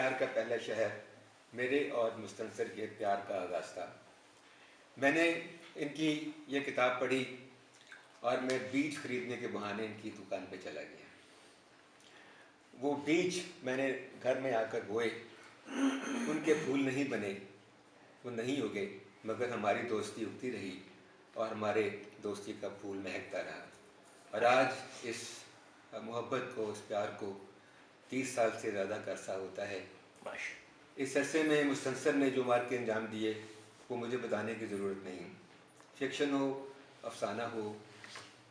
پیار کا پہلا شہر میرے اور مستنصر کے پیار کا آغاز تھا. میں نے ان کی یہ کتاب پڑھی اور میں بیج خریدنے کے بہانے ان کی دکان پہ چلا گیا. وہ بیج میں نے گھر میں آ کر بوئے، ان کے پھول نہیں بنے، وہ نہیں اگے، مگر ہماری دوستی اگتی رہی اور ہمارے دوستی کا پھول مہکتا رہا. اور آج اس محبت کو، اس پیار کو 30 سال سے زیادہ کا عرصہ ہوتا ہے. اس عرصے میں مستنصر نے جو مارکے انجام دیے وہ مجھے بتانے کی ضرورت نہیں. فکشن ہو، افسانہ ہو،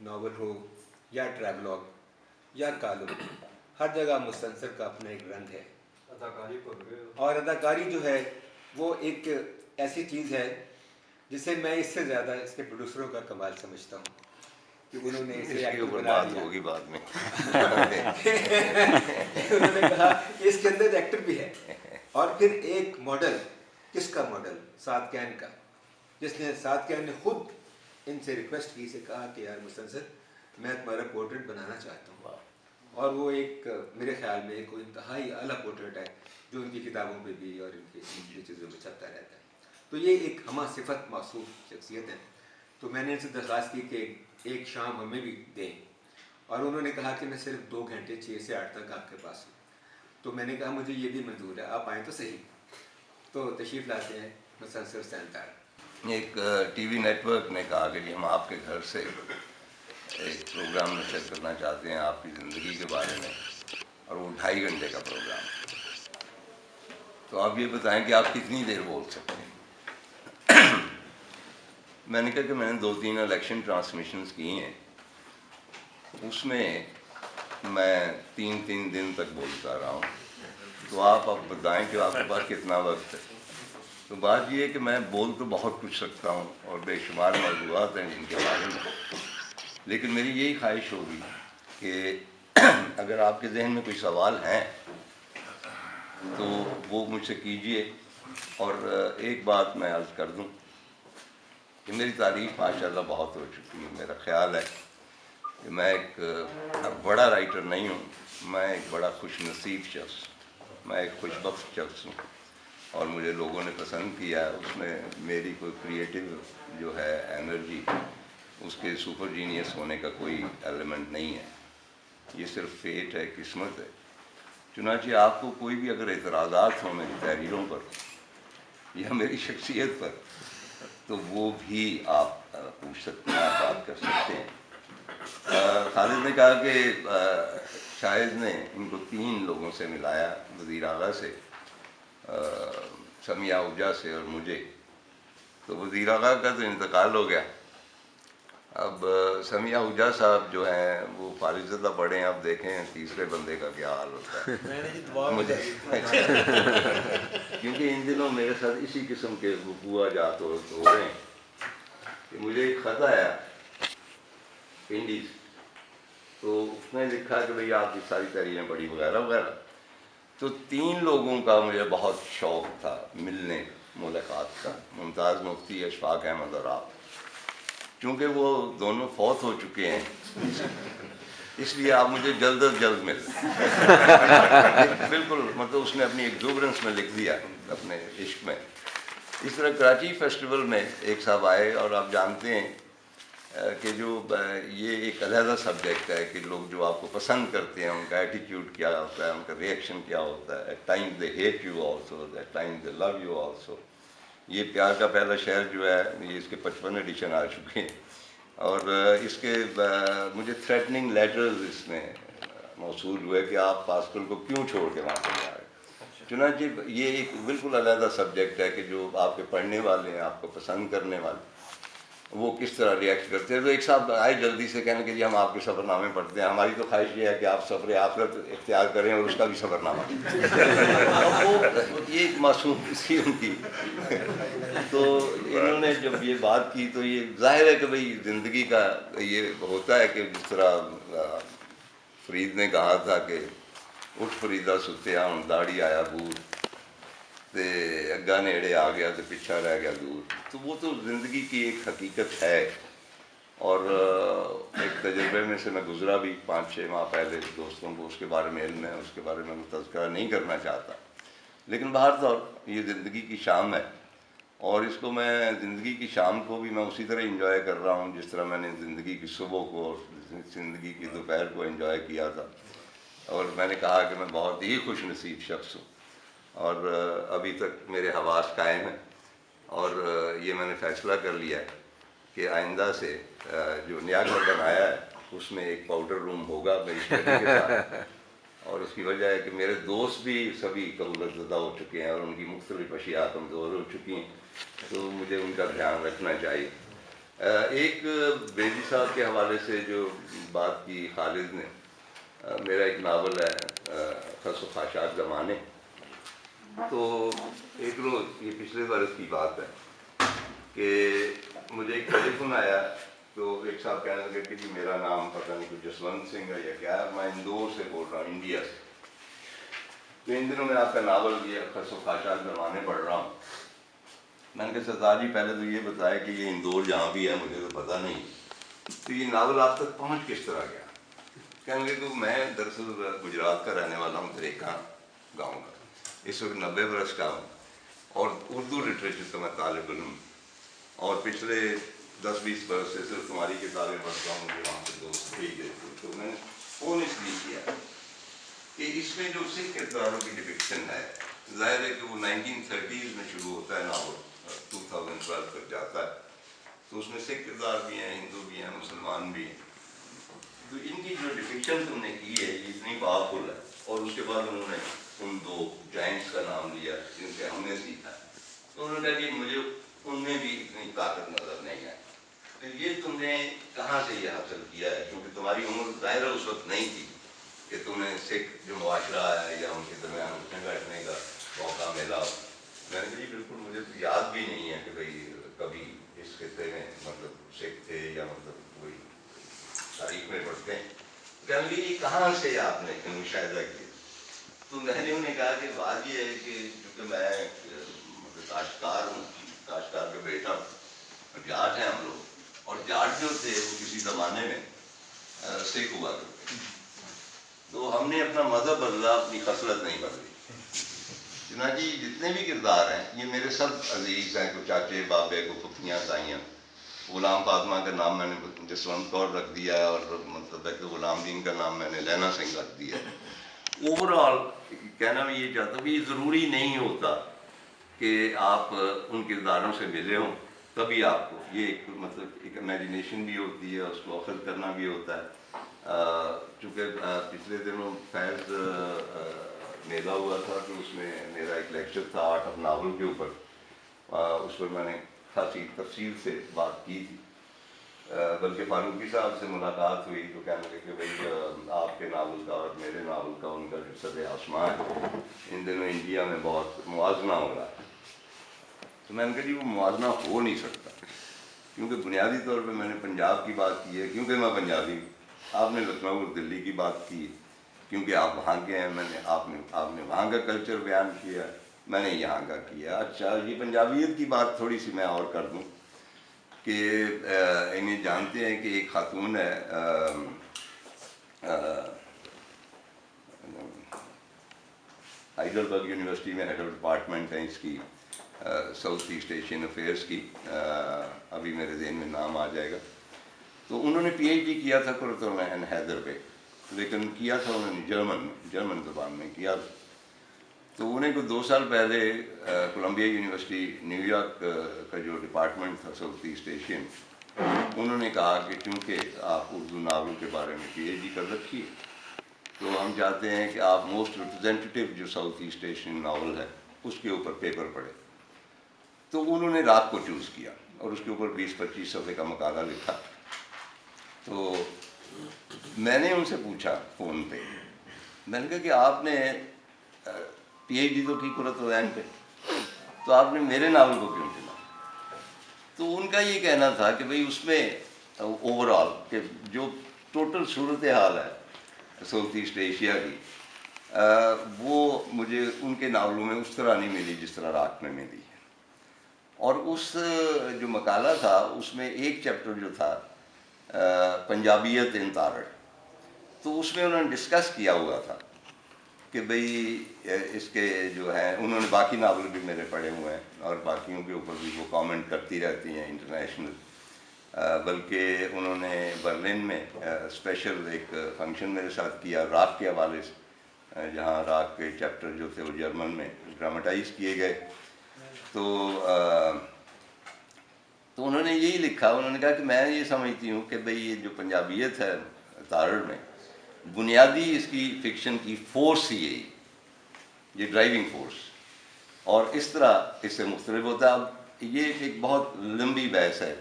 ناول ہو یا ٹریولاگ یا کالم، ہر جگہ مستنصر کا اپنا ایک رنگ ہے. اور اداکاری جو ہے وہ ایک ایسی چیز ہے جسے میں اس سے زیادہ اس کے پروڈیوسروں کا کمال سمجھتا ہوں کہ انہوں نے اسے ایکٹر بنا دیا. ہوگی بعد میں انہوں نے کہا کہ اس کے اندر ایکٹر بھی ہے. اور پھر ایک ماڈل، کس کا ماڈل؟ سعد کین کا، جس نے سعد کین نے خود ان سے ریکویسٹ کی، سے کہا کہ یار مستنصر میں تمہارا پورٹریٹ بنانا چاہتا ہوں. اور وہ ایک میرے خیال میں ایک انتہائی اعلیٰ پورٹریٹ ہے جو ان کی کتابوں پہ بھی اور ان کی چیزوں میں چھپتا رہتا ہے. تو یہ ایک ہمہ صفت موصوف شخصیت ہے. تو میں نے ان سے درخواست کی کہ ایک شام ہمیں بھی دیں، اور انہوں نے کہا کہ میں صرف 2 گھنٹے 6 سے 8 تک آپ کے پاس ہوں. تو میں نے کہا مجھے یہ بھی منظور ہے، آپ آئیں تو صحیح. تو تشریف لاتے ہیں مستنصر سینتار. ایک ٹی وی نیٹ ورک نے کہا کہ ہم آپ کے گھر سے ایک پروگرام نشر کرنا چاہتے ہیں آپ کی زندگی کے بارے میں، اور وہ 2.5 گھنٹے کا پروگرام. تو آپ یہ بتائیں کہ آپ کتنی دیر بول سکتے ہیں. میں نے کہا کہ میں نے 2-3 الیکشن ٹرانسمیشنز کی ہیں، اس میں میں 3 دن تک بولتا رہا ہوں. تو آپ اب بتائیں کہ آپ کے پاس کتنا وقت ہے. تو بات یہ ہے کہ میں بول تو بہت کچھ سکتا ہوں اور بے شمار موضوعات ہیں جن کے بارے میں، لیکن میری یہی خواہش ہوگی کہ اگر آپ کے ذہن میں کوئی سوال ہیں تو وہ مجھ سے کیجئے. اور ایک بات میں عرض کر دوں کہ میری تعریف ماشاءاللہ بہت ہو چکی ہے. میرا خیال ہے کہ میں ایک بڑا رائٹر نہیں ہوں، میں ایک بڑا خوش نصیب شخص، میں ایک خوش بخت شخص ہوں، اور مجھے لوگوں نے پسند کیا. اس میں میری کوئی کریٹو جو ہے انرجی، اس کے سپر جینیس ہونے کا کوئی ایلیمنٹ نہیں ہے. یہ صرف فیٹ ہے، قسمت ہے. چنانچہ آپ کو کوئی بھی اگر اعتراضات ہوں میری تحریروں پر یا میری شخصیت پر تو وہ بھی آپ پوچھ سکتے ہیں، آپ بات کر سکتے ہیں. خالد نے کہا کہ شاہد نے ان کو 3 لوگوں سے ملایا، وزیر اعلیٰ سے، سمیہ اوجھا سے اور مجھے. تو وزیر اعلیٰ کا تو انتقال ہو گیا. اب سمیہ اوجھا صاحب جو ہیں وہ فارغ زدہ پڑھے ہیں. اب دیکھیں تیسرے بندے کا کیا حال ہوتا ہے مجھے کیونکہ ان دنوں میرے ساتھ اسی قسم کے وقوعات ہو رہے ہیں کہ مجھے ایک خط آیا انڈیز، تو اس نے لکھا کہ بھئی آپ کی ساری تحریریں پڑھی وغیرہ وغیرہ. تو 3 لوگوں کا مجھے بہت شوق تھا ملنے ملاقات کا، ممتاز مفتی، اشفاق احمد اور آپ. چونکہ وہ دونوں فوت ہو چکے ہیں اس لیے آپ مجھے جلد از جلد مل بالکل، مطلب اس نے اپنی ایگزوبرنس میں لکھ دیا اپنے عشق میں. اس طرح کراچی فیسٹیول میں ایک صاحب آئے، اور آپ جانتے ہیں کہ جو یہ ایک علیحدہ سبجیکٹ ہے کہ لوگ جو آپ کو پسند کرتے ہیں ان کا ایٹیٹیوڈ کیا ہوتا ہے، ان کا ریئیکشن کیا ہوتا ہے. At times they hate you also, at times they love you also. یہ پیار کا پہلا شہر جو ہے یہ اس کے 55 ایڈیشن آ چکے ہیں، اور اس کے مجھے تھریٹننگ لیٹرز اس میں موصول ہوئے کہ آپ پاسکل کو کیوں چھوڑ کے وہاں پہ جا رہے ہیں. چنانچہ یہ ایک بالکل علیحدہ سبجیکٹ ہے کہ جو آپ کے پڑھنے والے ہیں، آپ کو پسند کرنے والے، وہ کس طرح ریئیکٹ کرتے ہیں. تو ایک صاحب آئے جلدی سے کہنے کہ جی ہم آپ کے سفر نامے پڑھتے ہیں، ہماری تو خواہش یہ ہے کہ آپ سفر آخرت اختیار کریں اور اس کا بھی سفر نامہ. یہ ایک معصوم سی ان کی. تو انہوں نے جب یہ بات کی تو یہ ظاہر ہے کہ بھئی زندگی کا یہ ہوتا ہے کہ جس طرح فرید نے کہا تھا کہ اٹھ فریدا ستیا ہوں داڑھی آیا بور تے اگا نیڑے آ گیا تو پیچھا رہ گیا دور. تو وہ تو زندگی کی ایک حقیقت ہے، اور ایک تجربے میں سے میں گزرا بھی 5-6 ماہ پہلے. دوستوں کو اس کے بارے میں علم ہے، اس کے بارے میں تذکرہ نہیں کرنا چاہتا. لیکن بہرحال یہ زندگی کی شام ہے، اور اس کو میں زندگی کی شام کو بھی میں اسی طرح انجوائے کر رہا ہوں جس طرح میں نے زندگی کی صبح کو اور زندگی کی دوپہر کو انجوائے کیا تھا. اور میں نے کہا کہ میں بہت ہی خوش نصیب شخص ہوں، اور ابھی تک میرے حواس قائم ہیں، اور یہ میں نے فیصلہ کر لیا ہے کہ آئندہ سے جو نیا گھر بنایا ہے اس میں ایک پاؤڈر روم ہوگا میری اسٹڈی کے ساتھ. اور اس کی وجہ ہے کہ میرے دوست بھی سبھی قبولت زدہ ہو چکے ہیں اور ان کی مختلف اشیاء کمزور ہو چکی ہیں، تو مجھے ان کا دھیان رکھنا چاہیے. ایک بیدی صاحب کے حوالے سے جو بات کی خالد نے، میرا ایک ناول ہے خس و خاشاک زمانے. تو ایک روز، یہ پچھلے برس کی بات ہے، کہ مجھے ایک ٹیلی فون آیا، تو ایک صاحب کہنے لگے کہ جی میرا نام پتہ نہیں کچھ جسونت سنگھ ہے یا کیا ہے، میں اندور سے بول رہا ہوں، انڈیا سے. تو ان دنوں میں آپ کا ناول یہ خس و خاشاک زمانے پڑھ رہا ہوں. میں نے کہا سردار جی پہلے تو یہ بتایا کہ یہ اندور جہاں بھی ہے مجھے تو پتہ نہیں، تو یہ ناول آپ تک پہنچ کس طرح گیا؟ کہنے لگے کہ میں دراصل گجرات کا رہنے والا ہوں، دریکا گاؤں کا، اس وقت 90 برس کا ہوں، اور اردو لٹریچر کا میں طالب علم، اور پچھلے 10-20 برس سے صرف تمہاری کتابیں پڑھتا ہوں، مجھے وہاں سے دوست بھیج دیتے. تو میں نے فون اس لیے کیا کہ اس میں جو سکھ کرداروں کی ڈپکشن ہے، ظاہر ہے کہ وہ 1930s میں شروع ہوتا ہے ناول، 2012 تک جاتا ہے، تو اس میں سکھ کردار بھی ہیں، ہندو بھی ہیں، مسلمان بھی ہیں. تو ان کی جو ڈپکشن تم نے کی ہے یہ اتنی پاورفل ہے. اور اس کے بعد انہوں نے ان 2 جائنٹس کا نام لیا جن سے ہم نے سیکھا. تو انہوں نے کہا کہ مجھے ان میں بھی اتنی طاقت نظر نہیں آئی. تو یہ تم نے کہاں سے یہ حاصل کیا ہے؟ کیونکہ تمہاری عمر ظاہر اس وقت نہیں تھی کہ تمہیں سکھ جو معاشرہ ہے یا ان کے درمیان اٹھنے بیٹھنے کا موقع ملا. میں نے کہا جی بالکل، مجھے تو یاد بھی نہیں ہے کہ بھئی کبھی اس خطے میں مطلب سکھ تھے یا مطلب کوئی تاریخ میں پڑھتے ہیں. کہنے لگے یہ کہاں سے آپ نے مشاہدہ کیا؟ تو میں نے انہیں کہا کہ بات یہ ہے کہ چونکہ میں مطلب کاشتکار ہوں، کاشتکار کا بیٹا ہوں، جاٹ ہیں ہم لوگ، اور جاٹ جو تھے وہ کسی زمانے میں سکھ ہوا کرتے، تو ہم نے اپنا مذہب بدلا، اپنی خصلت نہیں بدلی. چنانچہ جتنے بھی کردار ہیں یہ میرے سب عزیز ہیں، کوئی چاچے بابے، کو پھپھیاں تائیاں. غلام فاطمہ کا نام میں نے جسونت کور رکھ دیا ہے، اور مطلب ہے کہ غلام دین کا نام میں نے لینا سنگھ رکھ دیا ہے. اوور آل کہنا میں یہ چاہتا ہوں کہ یہ ضروری نہیں ہوتا کہ آپ ان کرداروں سے ملے ہوں تبھی آپ کو یہ ایک مطلب ایک امیجنیشن بھی ہوتی ہے، اس کو اخذ کرنا بھی ہوتا ہے. چونکہ پچھلے دنوں فیض میلہ ہوا تھا، تو اس میں میرا ایک لیکچر تھا آرٹ آف ناول کے اوپر، اس پر میں نے خاصی تفصیل سے بات کی تھی. بلکہ فاروقی صاحب سے ملاقات ہوئی تو کہنے لگے کہ بھائی آپ کے ناول کا اور میرے ناول کا ان کا جو سد آسمان ہے، ان دنوں انڈیا میں بہت موازنہ ہو رہا ہے. تو میں نے کہا جی وہ موازنہ ہو نہیں سکتا، کیونکہ بنیادی طور پہ میں نے پنجاب کی بات کی ہے کیونکہ میں پنجابی ہوں. آپ نے لکھنؤ اور دلی کی بات کی کیونکہ آپ وہاں کے ہیں، میں نے آپ نے وہاں کا کلچر بیان کیا، میں نے یہاں کا کیا. اچھا یہ پنجابیت کی بات تھوڑی سی میں اور کر دوں کہ انہیں جانتے ہیں کہ ایک خاتون ہے ہائیڈلبرگ یونیورسٹی میں ہیڈ آف ڈپارٹمنٹ ہے اس کی، ساؤتھ ایسٹ ایشین افیئرس کی، ابھی میرے ذہن میں نام آ جائے گا. تو انہوں نے پی ایچ ڈی کیا تھا قرۃ العین حیدر پہ، لیکن کیا تھا انہوں نے جرمن زبان میں کیا. تو انہیں کو 2 سال پہلے کولمبیا یونیورسٹی نیو یارک کا جو ڈپارٹمنٹ تھا ساؤتھ ایسٹ ایشین، انہوں نے کہا کہ چونکہ آپ اردو ناول کے بارے میں پی ایچ ڈی کر رکھی ہے تو ہم چاہتے ہیں کہ آپ موسٹ ریپرزینٹیو جو ساؤتھ ایسٹ ایشین ناول ہے اس کے اوپر پیپر پڑھیں. تو انہوں نے رات کو چوز کیا اور اس کے اوپر 20-25 صفحے کا مقالہ لکھا. تو میں نے ان سے پوچھا فون پہ، میں نے کہا کہ آپ نے پی ایچ ڈی تو کی قرۃ العین پہ، تو آپ نے میرے ناول کو کیوں چنا؟ تو ان کا یہ کہنا تھا کہ بھئی اس میں اوور آل کہ جو ٹوٹل صورتحال ہے ساؤتھ ایسٹ ایشیا کی، وہ مجھے ان کے ناولوں میں اس طرح نہیں ملی جس طرح رات میں ملی ہے. اور اس جو مقالہ تھا اس میں ایک چیپٹر جو تھا پنجابیت ان تارڑ، تو اس میں انہوں نے ڈسکس کیا ہوا تھا کہ بھئی اس کے جو ہیں انہوں نے باقی ناول بھی میرے پڑھے ہوئے ہیں اور باقیوں کے اوپر بھی وہ کامنٹ کرتی رہتی ہیں انٹرنیشنل. بلکہ انہوں نے برلن میں اسپیشل ایک فنکشن میرے ساتھ کیا راک کے حوالے سے، جہاں راک کے چیپٹر جو تھے وہ جرمن میں ڈراماٹائز کیے گئے. تو انہوں نے یہی لکھا، انہوں نے کہا کہ میں یہ سمجھتی ہوں کہ بھئی یہ جو پنجابیت ہے تارڑ میں، بنیادی اس کی فکشن کی فورس ہی یہی، یہ ڈرائیونگ فورس، اور اس طرح اس سے مختلف ہوتا ہے. اب یہ ایک بہت لمبی بحث ہے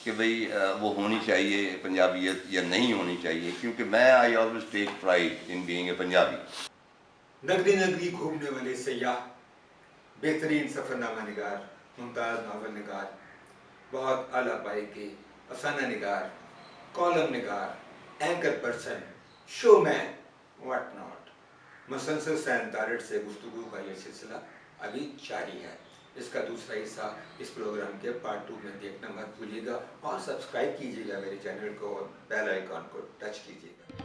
کہ بھئی وہ ہونی چاہیے پنجابیت یا نہیں ہونی چاہیے، کیونکہ میں I always take pride in being a Punjabi. نگری نگری گھومنے والے سیاح، بہترین سفر نامہ نگار، ممتاز ناول نگار، بہت اعلیٰ پائے کے افسانہ نگار، کالم نگار، anchor person, showman, what not. مسلسل سین تارڑ سے گفتگو کا یہ سلسلہ ابھی جاری ہے. اس کا دوسرا حصہ اس پروگرام کے پارٹ 2 میں دیکھنا مت بھولیے گا، اور سبسکرائب کیجیے گا میرے چینل کو اور بیل آئیکن کو ٹچ کیجیے گا.